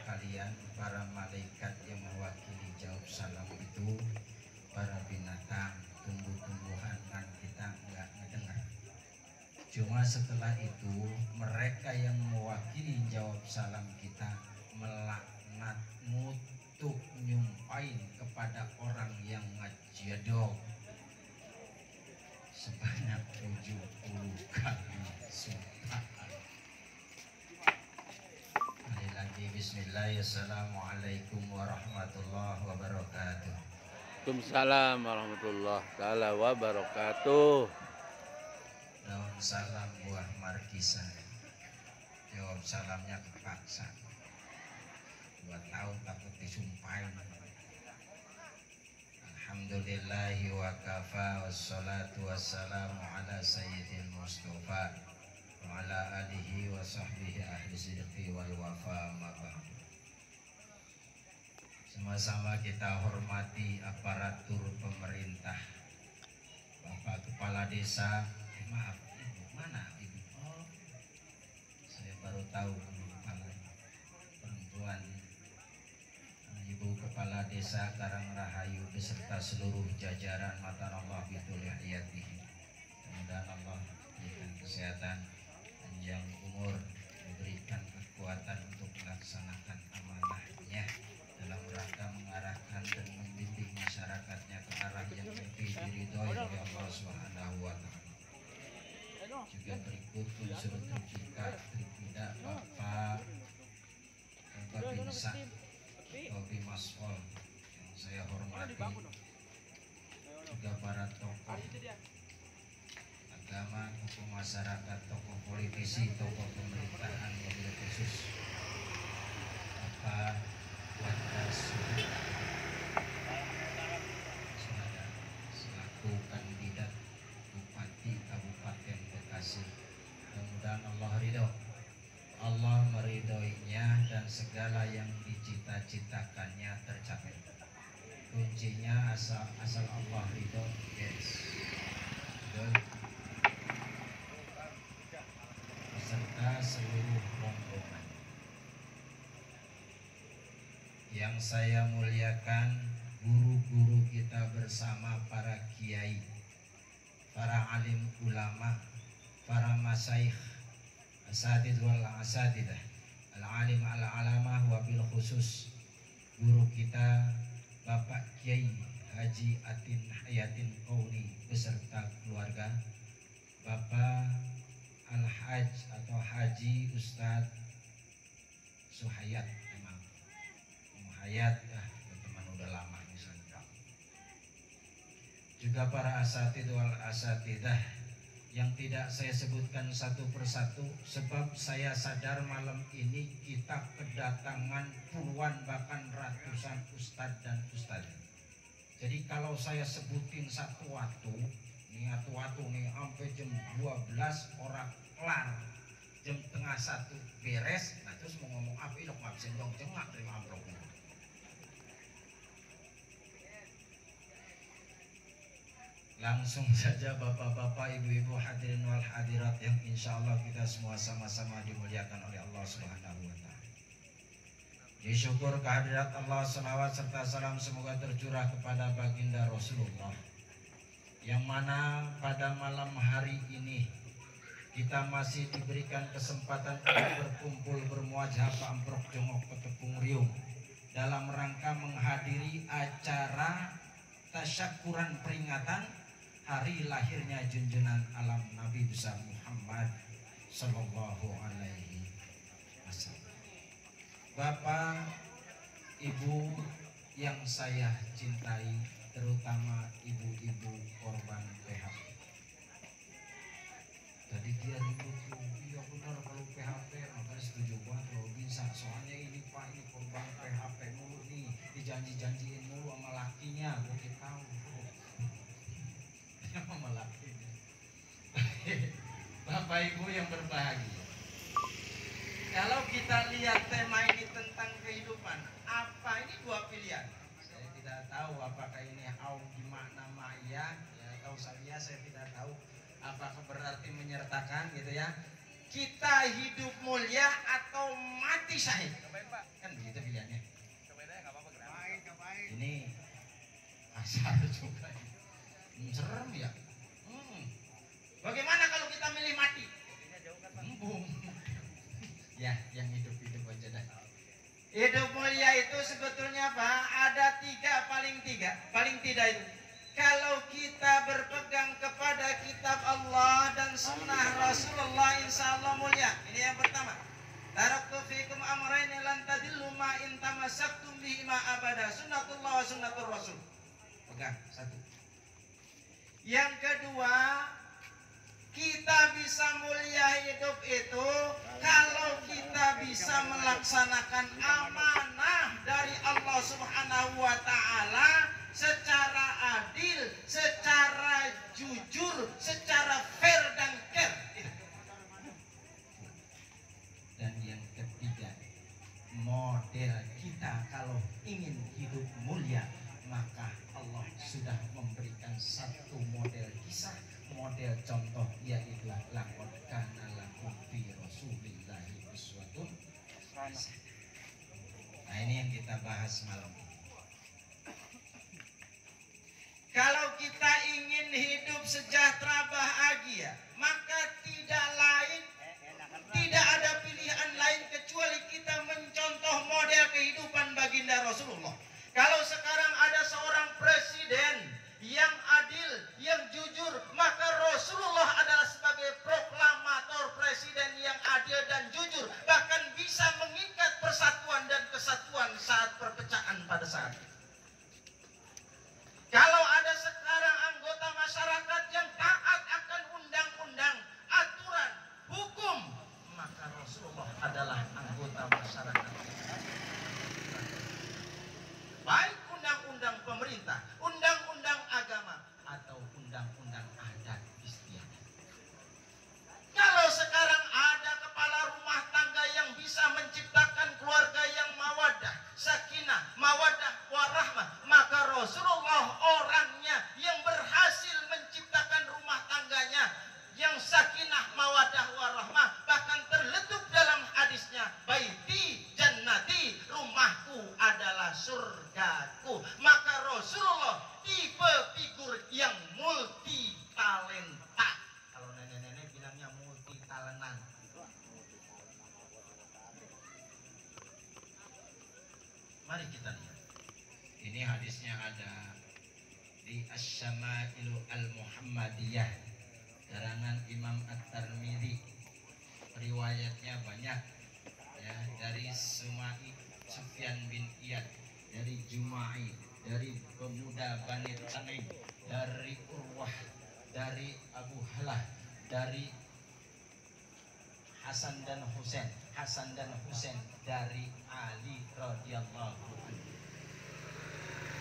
kalian para malaikat yang mewakili jawab salam itu, para binatang, tumbuh-tumbuhan kan kita nggak ngedengar. Cuma setelah itu mereka yang mewakili jawab salam kita melaknat, ngutuk, nyumpain kepada orang yang ngajadok sebanyak 70 kali sumpah. Kali lagi bismillah. Assalamualaikum warahmatullahi wabarakatuh. Waalaikumsalam warahmatullahi taala wabarakatuh. Daun salam buah markisa. Jawab salamnya kepaksa. 2 tahun takut disumpahin. Alhamdulillahi wa kafa wassalatu wassalamu ala sayyidil mustafa wa ala alihi wa sahbihi ahli sidqi wal wafa amma ba'du. Sama-sama kita hormati aparatur pemerintah, Bapak Kepala Desa. Maaf, Ibu, mana Ibu? Oh, saya baru tahu kepala perempuan. Ibu Kepala Desa Karangrahayu beserta seluruh jajaran matan Allah bitul hayatihi. Mudah-mudahan Allah berikan kesehatan, panjang umur, memberikan kekuatan untuk melaksanakan amanahnya dalam rangka mengarahkan dan membimbing masyarakatnya ke arah yang lebih diridhoi oleh Allah Subhanahu wa taala. Juga berikut unsur terpindah Bapak Babinsa Tobi Masol yang saya hormati, juga para tokoh agama, tokoh masyarakat, tokoh politisi, tokoh pemerintahan, wabil khusus Bapak Wanda Suhada selaku kandidat Bupati Kabupaten Bekasi. Mudah-mudahan Allah ridho, Allah meridhoinya dan segala yang dicita-citakannya tercapai. Kuncinya asal Allah ridho, yes. Beserta seluruh rombongan. Yang saya muliakan, guru-guru kita bersama, para kiai, para alim ulama, para masyayikh, asatid wal asatidah, al-alim al-alamah, wabil khusus guru kita Bapak Kiai Haji Atin Hayatin Qauli beserta keluarga, Bapak Al-Haj atau Haji Ustadz Suhayat, memang Hayat ya, teman udah lama misalnya. Juga para asatid wal asatidah yang tidak saya sebutkan satu persatu, sebab saya sadar malam ini kita kedatangan puluhan bahkan ratusan ustadz dan ustadzah. Jadi kalau saya sebutin satu waktu nih, sampai jam 12 orang kelar, jam tengah 1 beres, nah terus mau ngomong apa ilok nggak bisa dong cengak terima amplopnya. Langsung saja bapak-bapak, ibu-ibu, hadirin wal hadirat yang insya Allah kita semua sama-sama dimuliakan oleh Allah Subhanahu wa ta'ala. Disyukur kehadirat Allah, salawat serta salam semoga tercurah kepada baginda Rasulullah, yang mana pada malam hari ini kita masih diberikan kesempatan untuk berkumpul bermuajah amprok jongok petepung riung dalam rangka menghadiri acara tasyakuran peringatan hari lahirnya junjungan alam Nabi besar Muhammad Sallallahu Alaihi Wasallam. Bapak, Ibu yang saya cintai, terutama ibu-ibu korban PHP. Tadi dia ribut tuh, iya benar kalau PHP, makanya setuju banget kalau bisa. Soalnya ini Pak, ini korban PHP mulu nih, dijanji-janjiin mulu sama lakinya, gue tahu. Sama lakinya. Bapak Ibu yang berbahagia, kalau kita lihat tema ini tentang kehidupan, apa ini 2 pilihan. Saya tidak tahu apakah ini au gimana maya, ya tahu saya tidak tahu apakah berarti menyertakan gitu ya. Kita hidup mulia atau mati syahid. Kan begitu pilihannya. Ini asal juga. Serem ya. Bagaimana kalau kita milih mati? Bum. Ya, yang hidup-hidup aja dah. Hidup mulia itu sebetulnya apa? Ada paling tidak itu. Kalau kita berpegang kepada kitab Allah dan sunnah Rasulullah, insya Allah mulia. Ini yang pertama. Taraktu fikum amrayn lan tadillu ma in tamassaktum bihi ma abada. Sunnatullah wa sunnatur Rasul. Pegang satu. Yang kedua, kita bisa mulia hidup itu kalau kita bisa melaksanakan amanah dari Allah Subhanahu wa taala secara adil, secara jujur, secara fair dan fair. Dan yang ketiga, model kita kalau ingin hidup mulia, maka Allah sudah memberikan satu model kisah, model contoh, yaitu laqad kana lakum fi rasulillahi uswatun hasanah. Nah, ini yang kita bahas malam ini. Kalau kita ingin hidup sejahtera bahagia, maka tidak ada pilihan lain kecuali kita mencontoh model kehidupan baginda Rasulullah. Kalau sekarang ada seorang presiden yang adil, yang jujur, maka Rasulullah adalah sebagai proklamator presiden yang adil dan jujur, bahkan bisa mengikat persatuan dan kesatuan saat perpecahan pada saat itu. Kalau ada sekarang anggota masyarakat yang taat akan undang-undang, aturan, hukum, maka Rasulullah adalah anggota masyarakat. Baik undang-undang pemerintah, undang-undang agama, atau undang-undang adat istiadat. Kalau sekarang ada kepala rumah tangga yang bisa menciptakan keluarga yang mawaddah, sakinah, mawaddah, warahmah, maka Rasulullah orangnya yang berhasil menciptakan rumah tangganya yang sakinah, mawaddah, warahmah, bahkan terletup dalam hadisnya, baiti jannati, rumahku adalah surgaku. Maka Rasulullah tipe figur yang multi talenta. Kalau nenek-nenek bilangnya multi talentan. Mari kita lihat. Ini hadisnya ada di Asy-Syamailu Al-Muhammadiyah, karangan Imam At-Tirmidzi. Riwayatnya banyak ya, dari Sufyan bin Iyad, dari Juma'i, dari pemuda Bani Tanim, dari Urwah, dari Abu Halah, dari Hasan dan Husain dari Ali radhiyallahu anhu.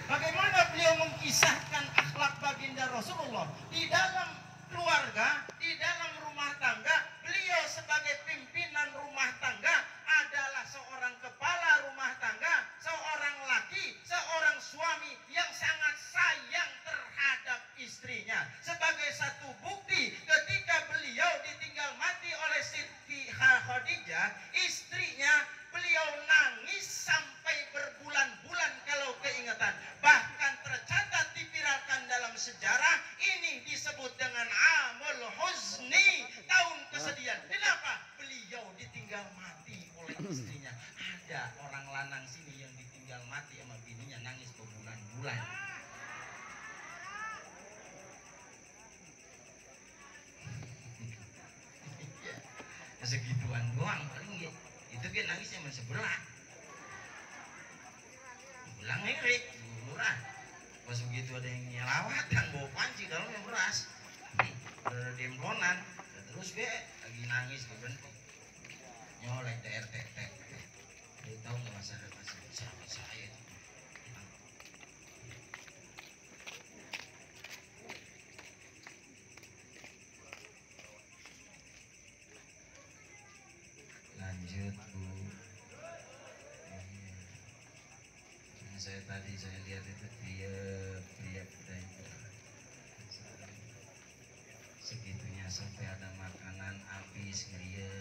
Bagaimana beliau mengkisahkan akhlak baginda Rasulullah di dalam keluarga, di dalam rumah tangga. Beliau sebagai pimpinan rumah tangga adalah seorang kepala rumah tangga, seorang laki, seorang suami yang sangat sayang terhadap istrinya. Sebagai satu bukti, ketika beliau ditinggal mati oleh Siti Khadijah, istrinya, beliau nangis sampai berbulan-bulan kalau keingetan. Bahkan tercatat dipiralkan dalam sejarah, ini disebut dengan Amul Huzni, tahun kesedihan. Kenapa? Beliau ditinggal mati oleh istrinya. Ada orang lanang sini yang ditinggal mati sama bininya, nangis berbulan-bulan. Segituan doang paling gitu. Itu kan nangisnya masih sebelah. Pulang ngerik, murah. Pas begitu ada yang nyelawat dan bawa panci dalamnya beras. Udah demlonan, terus be lagi nangis berhenti. Nyolek TRT. Dia tahu nggak masalah saya itu. Lanjut Bu. Saya lihat itu pria itu segitunya sampai ada makanan habis ngeliat